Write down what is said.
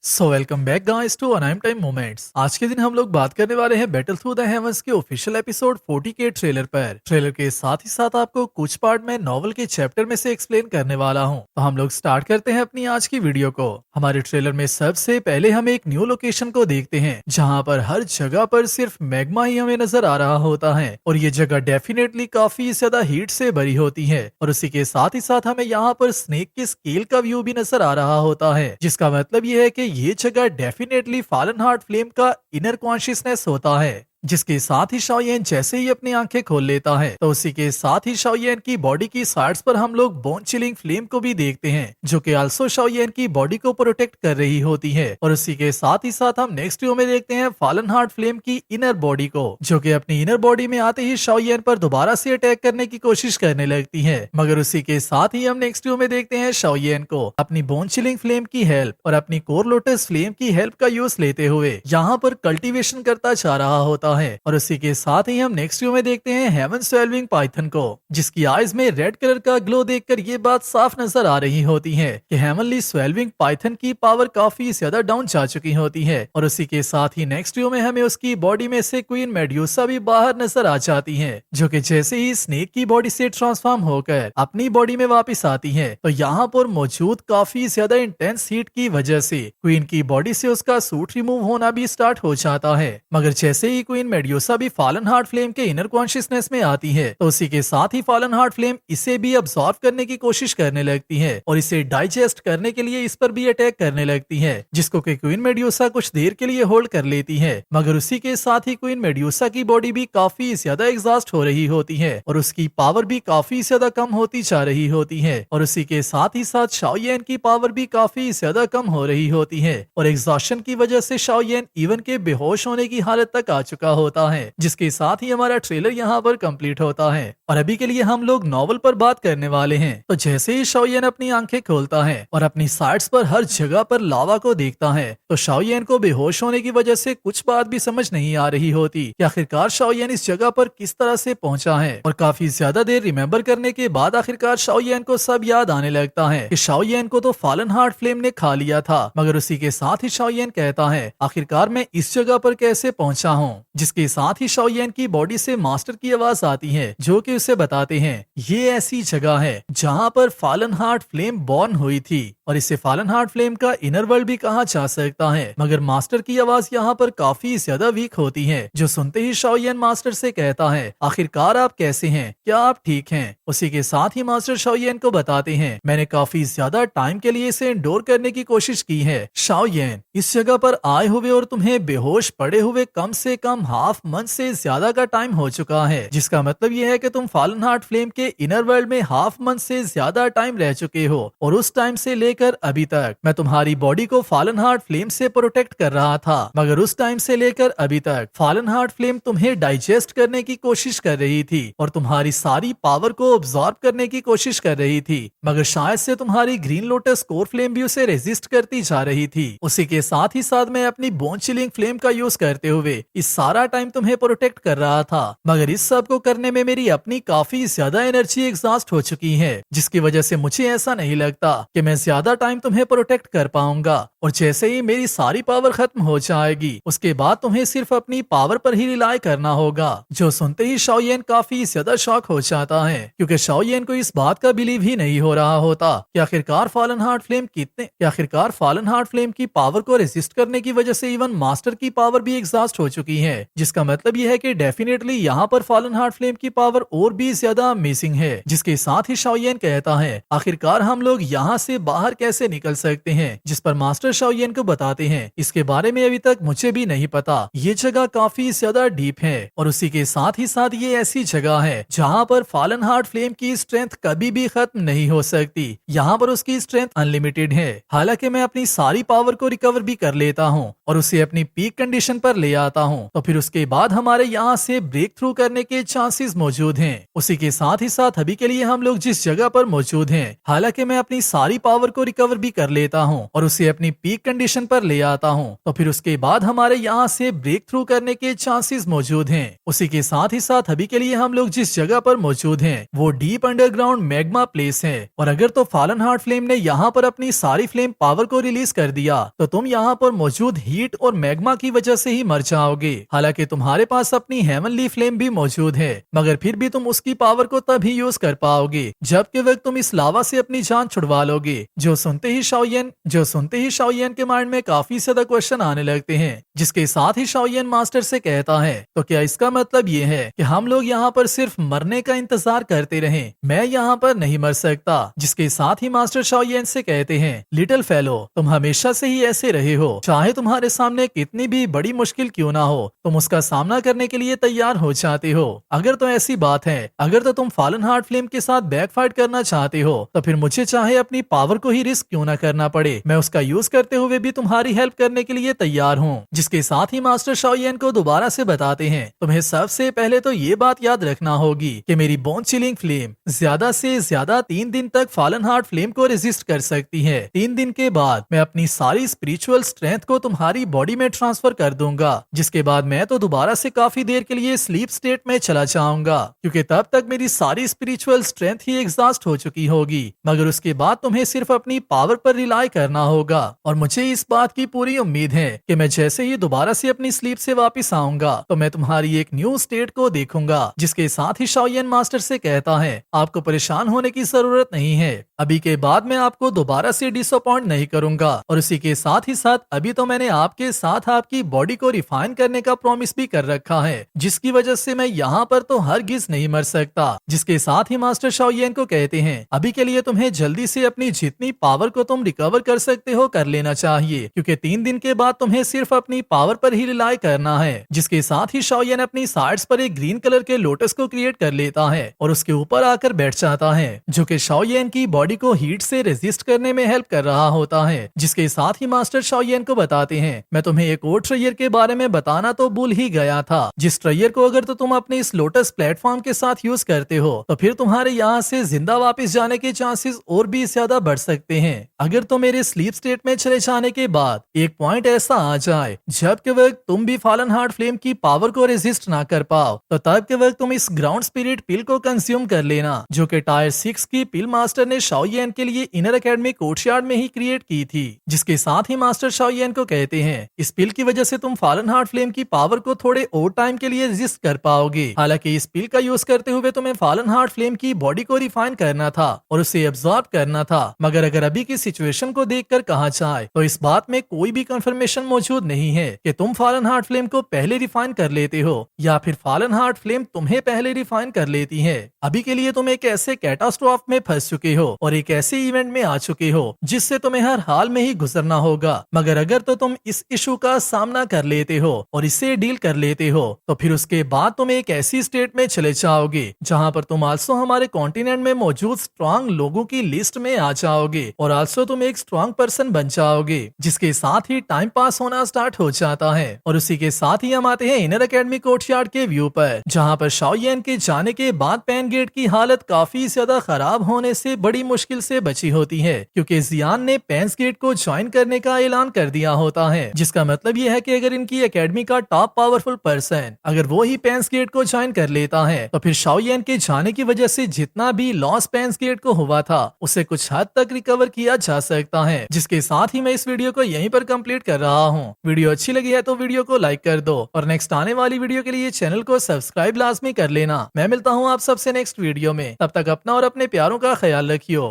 So welcome back guys to anime time moments. आज के दिन हम लोग बात करने वाले हैं बैटल थ्रू द हेवंस के ऑफिशियल एपिसोड 40 के ट्रेलर पर। ट्रेलर के साथ ही साथ आपको कुछ पार्ट में नॉवल के चैप्टर में से एक्सप्लेन करने वाला हूं। तो हम लोग स्टार्ट करते हैं अपनी आज की वीडियो को। हमारे ट्रेलर में सबसे पहले हम एक न्यू लोकेशन को देखते हैं जहाँ पर हर जगह पर सिर्फ मैग्मा ही हमें नजर आ रहा होता है और ये जगह डेफिनेटली काफी ज्यादा हीट से भरी होती है। और उसी के साथ ही साथ हमें यहाँ पर स्नेक के स्केल का व्यू भी नजर आ रहा होता है, जिसका मतलब ये है कि ये जगह डेफिनेटली फॉलन हार्ट फ्लेम का इनर कॉन्शियसनेस होता है। जिसके साथ ही शाओयेन जैसे ही अपनी आंखें खोल लेता है तो उसी के साथ ही शाओयेन की बॉडी की साइड्स पर हम लोग बोन चिलिंग फ्लेम को भी देखते हैं, जो कि आल्सो शाओयेन की बॉडी को प्रोटेक्ट कर रही होती है। और उसी के साथ ही साथ हम नेक्स्ट व्यू में देखते हैं फॉलन हार्ट फ्लेम की इनर बॉडी को, जो कि अपनी इनर बॉडी में आते ही शाओयेन पर दोबारा से अटैक करने की कोशिश करने लगती है। मगर उसी के साथ ही हम नेक्स्ट व्यू में देखते हैं शाओयेन को अपनी बोन चिलिंग फ्लेम की हेल्प और अपनी कोर लोटस फ्लेम की हेल्प का यूज लेते हुए यहाँ पर कल्टीवेशन करता जा रहा होता है। और उसी के साथ ही हम नेक्स्ट व्यू में देखते हैं हेवन स्वेल्विंग पाइथन को, जिसकी आईज में रेड कलर का ग्लो देखकर ये बात साफ नजर आ रही होती है कि हेवनली स्वेल्विंग पाइथन की पावर काफी ज्यादा डाउन जा चुकी होती है। और उसी के साथ ही नेक्स्ट व्यू में हमें उसकी बॉडी में से क्वीन मेड्यूसा भी बाहर नजर आ जाती है, जो कि जैसे ही स्नेक की बॉडी से ट्रांसफॉर्म होकर अपनी बॉडी में वापस आती है तो यहाँ पर मौजूद काफी ज्यादा इंटेंस हीट की वजह से क्वीन की बॉडी से उसका सूट रिमूव होना भी स्टार्ट हो जाता है। मगर जैसे ही क्वीन मेड्यूसा भी फॉलन हार्ट फ्लेम के इनर कॉन्शियसनेस में आती है तो उसी के साथ ही फॉलन हार्ट फ्लेम इसे भी अब्सॉर्ब करने की कोशिश करने लगती है और इसे डाइजेस्ट करने के लिए इस पर भी अटैक करने लगती है, जिसको कि क्वीन मेड्यूसा कुछ देर के लिए होल्ड कर लेती है। मगर उसी के साथ ही क्वीन मेड्यूसा की बॉडी भी काफी ज्यादा एग्जॉस्ट हो रही होती है और उसकी पावर भी काफी ज्यादा कम होती जा रही होती है। और उसी के साथ ही साथ शाओयेन की पावर भी काफी ज्यादा कम हो रही होती है और एग्जॉस्शन की वजह से शाओयेन इवन के बेहोश होने की हालत तक आ चुका होता है। जिसके साथ ही हमारा ट्रेलर यहाँ पर कंप्लीट होता है और अभी के लिए हम लोग नॉवल पर बात करने वाले हैं। तो जैसे ही शाओयेन अपनी आंखें खोलता है और अपनी साइड्स पर हर जगह पर लावा को देखता है तो शाओयेन को बेहोश होने की वजह से कुछ बात भी समझ नहीं आ रही होती कि आखिरकार शाओयेन इस जगह पर किस तरह से पहुंचा है। और काफी ज्यादा देर रिमेम्बर करने के बाद आखिरकार शाओयेन को सब याद आने लगता है कि शाओयेन को तो फॉलन हार्ट फ्लेम ने खा लिया था। मगर उसी के साथ ही शाओयेन कहता है आखिरकार मैं इस जगह पर कैसे पहुंचा हूँ। जिसके साथ ही शाओयेन की बॉडी से मास्टर की आवाज आती है, जो कि उसे बताते हैं ये ऐसी जगह है जहां पर फॉलन हार्ट फ्लेम बॉर्न हुई थी और इसे फॉलन हार्ट फ्लेम का इनर वर्ल्ड भी कहा जा सकता है। मगर मास्टर की आवाज यहाँ पर काफी ज्यादा वीक होती है, जो सुनते ही शाओयेन मास्टर से कहता है आखिरकार आप कैसे हैं, क्या आप ठीक हैं। उसी के साथ ही मास्टर शाओयेन को बताते हैं मैंने काफी ज्यादा टाइम के लिए इसे इंडोर करने की कोशिश की है शाओयेन, इस जगह पर आए हुए और तुम्हें बेहोश पड़े हुए कम से कम हाफ मंथ से ज्यादा का टाइम हो चुका है, जिसका मतलब यह है कि तुम फॉलन हार्ट फ्लेम के इनर वर्ल्ड में हाफ मंथ से ज्यादा टाइम रह चुके हो और उस टाइम से लेकर अभी तक मैं तुम्हारी बॉडी को फॉलन हार्ट फ्लेम से प्रोटेक्ट कर रहा था। मगर उस टाइम से लेकर अभी तक फॉलन हार्ट फ्लेम तुम्हें डाइजेस्ट करने की कोशिश कर रही थी और तुम्हारी सारी पावर को ऑब्जॉर्ब करने की कोशिश कर रही थी, मगर शायद से तुम्हारी ग्रीन लोटस कोर फ्लेम भी उसे रेजिस्ट करती जा रही थी। उसी के साथ ही साथ मैं अपनी बोन चिलिंग फ्लेम का यूज करते हुए इस सारा टाइम तुम्हें प्रोटेक्ट कर रहा था, मगर इस सब को करने में मेरी अपनी काफी ज्यादा एनर्जी एग्जॉस्ट हो चुकी है, जिसकी वजह से मुझे ऐसा नहीं लगता कि मैं ज्यादा टाइम तुम्हें प्रोटेक्ट कर पाऊंगा। और जैसे ही मेरी सारी पावर खत्म हो जाएगी उसके बाद तुम्हें सिर्फ अपनी पावर पर ही रिलाई करना होगा। जो सुनते ही शाओयेन काफी ज्यादा शॉक हो जाता है, क्योंकि शाओयेन को इस बात का बिलीव ही नहीं हो रहा होता कि आखिरकार फॉलन हार्ट फ्लेम की पावर को रेजिस्ट करने की वजह से इवन मास्टर की पावर भी एग्जॉस्ट हो चुकी है, जिसका मतलब यह है कि डेफिनेटली यहाँ पर फॉलन हार्ट फ्लेम की पावर और भी ज्यादा अमेजिंग है। जिसके साथ ही शाओयेन कहता है आखिरकार हम लोग यहाँ से बाहर कैसे निकल सकते हैं, जिस पर मास्टर शाओयेन को बताते हैं इसके बारे में अभी तक मुझे भी नहीं पता, ये जगह काफी ज्यादा डीप है और उसी के साथ ही साथ ये ऐसी जगह है जहाँ पर फॉलन हार्ट फ्लेम की स्ट्रेंथ कभी भी खत्म नहीं हो सकती, यहाँ पर उसकी स्ट्रेंथ अनलिमिटेड है। हालांकि मैं अपनी सारी पावर को रिकवर भी कर लेता हूँ और उसे अपनी पीक कंडीशन पर ले आता हूँ, तो फिर उसके बाद हमारे यहाँ से ब्रेक थ्रू करने के चांसेस मौजूद हैं। उसी के साथ ही साथ अभी के लिए हम लोग जिस जगह पर मौजूद हैं, हालांकि मैं अपनी सारी पावर को रिकवर भी कर लेता हूँ और उसे अपनी पीक कंडीशन पर ले आता हूँ, तो फिर उसके बाद हमारे यहाँ से ब्रेक थ्रू करने के चांसेस मौजूद हैं। उसी के साथ ही साथ अभी के लिए हम लोग जिस जगह पर मौजूद हैं वो डीप अंडरग्राउंड मैग्मा प्लेस है। और अगर तो फॉलन हार्ट फ्लेम ने यहाँ पर अपनी सारी फ्लेम पावर को रिलीज कर दिया तो तुम यहाँ पर मौजूद हीट और मैग्मा की वजह से ही मर जाओगे। हालांकि तुम्हारे पास अपनी हेवनली फ्लेम भी मौजूद है, मगर फिर भी तुम उसकी पावर को तभी यूज कर पाओगे जबकि वक्त तुम इस लावा से अपनी जान छुड़वा लोगे। जो सुनते ही शाओयन के माइंड में काफी ज्यादा क्वेश्चन आने लगते हैं, जिसके साथ ही शाओयन मास्टर से कहता है तो क्या इसका मतलब ये है कि हम लोग यहाँ पर सिर्फ मरने का इंतजार करते रहें? मैं यहाँ पर नहीं मर सकता। जिसके साथ ही मास्टर शाओयन से कहते हैं लिटिल फेलो, तुम हमेशा से ही ऐसे रहे हो, चाहे तुम्हारे सामने कितनी भी बड़ी मुश्किल क्यों ना हो तुम उसका सामना करने के लिए तैयार हो जाते हो। अगर तो ऐसी बात है, अगर तो तुम फॉलन हार्ट फ्लेम के साथ बैक फाइट करना चाहते हो तो फिर मुझे चाहे अपनी पावर को ही रिस्क क्यों ना करना पड़े, मैं उसका यूज करते हुए भी तुम्हारी हेल्प करने के लिए तैयार हूँ। जिसके साथ ही मास्टर शाओयन को दोबारा से बताते हैं तुम्हें सबसे पहले तो ये बात याद रखना होगी कि मेरी बोन चिलिंग फ्लेम ज्यादा से ज्यादा 3 दिन तक फॉलन हार्ट फ्लेम को रेजिस्ट कर सकती है। 3 दिन के बाद मैं अपनी सारी स्पिरिचुअल स्ट्रेंथ को तुम्हारी बॉडी में ट्रांसफर कर दूंगा, जिसके बाद मैं तो दोबारा से काफी देर के लिए स्लीप स्टेट में चला जाऊंगा, क्योंकि तब तक मेरी सारी स्पिरिचुअल स्ट्रेंथ ही एग्जॉस्ट हो चुकी होगी। मगर उसके बाद तुम्हें सिर्फ अपनी पावर पर रिलाई करना होगा। और मुझे इस बात की पूरी उम्मीद है कि मैं जैसे ही दोबारा से अपनी स्लीप से वापस आऊंगा तो मैं तुम्हारी एक न्यू स्टेट को देखूंगा। जिसके साथ ही शाओयन मास्टर से कहता है आपको परेशान होने की जरूरत नहीं है, अभी के बाद मैं आपको दोबारा से डिसअपॉइंट नहीं करूंगा। और उसी के साथ ही साथ अभी तो मैंने आपके साथ आपकी बॉडी को रिफाइन करने का प्रॉमिस भी कर रखा है, जिसकी वजह से मैं यहाँ पर तो हरगिज नहीं मर सकता। जिसके साथ ही मास्टर शाओयन को कहते हैं अभी के लिए तुम्हें जल्दी से अपनी जितनी पावर को तुम रिकवर कर सकते हो कर लेना चाहिए, क्योंकि 3 दिन के बाद तुम्हें सिर्फ अपनी पावर पर ही रिलाई करना है। जिसके साथ ही शाओयन अपनी साइड्स पर एक ग्रीन कलर के लोटस को क्रिएट कर लेता है और उसके ऊपर आकर बैठ जाता है, जो कि शाओयन की बॉडी को हीट से रेजिस्ट करने में हेल्प कर रहा होता है। जिसके साथ ही मास्टर शाओयन को बताते हैं मैं तुम्हें एक और ट्रेयर के बारे में बताना तो भूल ही गया था, जिस ट्रेयर को अगर तो तुम अपने इस लोटस प्लेटफॉर्म के साथ यूज करते हो तो फिर तुम्हारे यहाँ से जिंदा वापस जाने के चांसेस और भी ज्यादा बढ़ सकते हैं। अगर तो मेरे स्लीप स्टेट में चले जाने के बाद एक पॉइंट ऐसा आ जाए जब के वक्त तुम भी फॉलन हार्ट फ्लेम की पावर को रेजिस्ट ना कर पाओ तो तब के वक्त तुम इस ग्राउंड स्पिरिट पिल को कंज्यूम कर लेना, जो कि टायर 6 की पिल मास्टर ने शाओयन के लिए इनर एकेडमी कोर्टयार्ड में ही क्रिएट की थी। जिसके साथ ही मास्टर शाओयन को कहते हैं इस पिल की वजह से तुम फॉलन हार्ट फ्लेम की पावर को थोड़े और टाइम के लिए रेजिस्ट कर पाओगे। हालांकि इस पिल का यूज करते हुए तुम्हें फॉलन हार्ट फ्लेम की बॉडी को रिफाइन करना था और उसे एब्जॉर्ब करना था, मगर अगर अभी की सिचुएशन को देखकर कहा जाए तो इस बात में कोई भी कंफर्मेशन मौजूद नहीं है कि तुम फॉलन हार्ट फ्लेम को पहले रिफाइन कर लेते हो या फिर फॉलन हार्ट फ्लेम तुम्हें पहले रिफाइन कर लेती है। अभी के लिए तुम एक ऐसे कैटास्ट्रॉफ में फंस चुके हो और एक ऐसे इवेंट में आ चुके हो जिससे तुम्हें हर हाल में ही गुजरना होगा। मगर अगर तो तुम इस इशू का सामना कर लेते हो और इसे डील कर लेते हो तो फिर उसके बाद तुम एक ऐसी स्टेट में चले जाओगे जहां पर तुम आल्सो हमारे कॉन्टिनेंट में मौजूद स्ट्रांग लोगों की लिस्ट में आ जाओगे और आल्सो तुम एक स्ट्रांग पर्सन बन जाओगे, जिसके साथ ही टाइम पास होना स्टार्ट हो जाता है। और उसी के साथ ही हम आते हैं इनर एकेडमी कोर्टयार्ड के व्यू पर, जहां पर शाओयन के जाने के बाद पेन गेट की हालत काफी ज्यादा खराब होने से बड़ी मुश्किल से बची होती है, क्योंकि जियान ने पेंस गेट को ज्वाइन करने का ऐलान कर दिया होता है। जिसका मतलब यह है कि अगर इनकी एकेडमी का टॉप पावरफुल पर्सन अगर वो ही पेंस गेट को ज्वाइन कर लेता है तो फिर शाओयन के जाने की वजह से जितना भी लॉस पेंस गेट को हुआ था उसे कुछ हद तक रिकवर किया जा सकता है। जिसके साथ ही मैं इस वीडियो को यहीं पर कंप्लीट कर रहा हूँ। वीडियो अच्छी लगी है तो वीडियो को लाइक कर दो और नेक्स्ट आने वाली वीडियो के लिए चैनल को सब्सक्राइब लाजमी कर लेना। मैं मिलता हूँ आप सबसे नेक्स्ट वीडियो में, तब तक अपना और अपने प्यारों का ख्याल रखियो।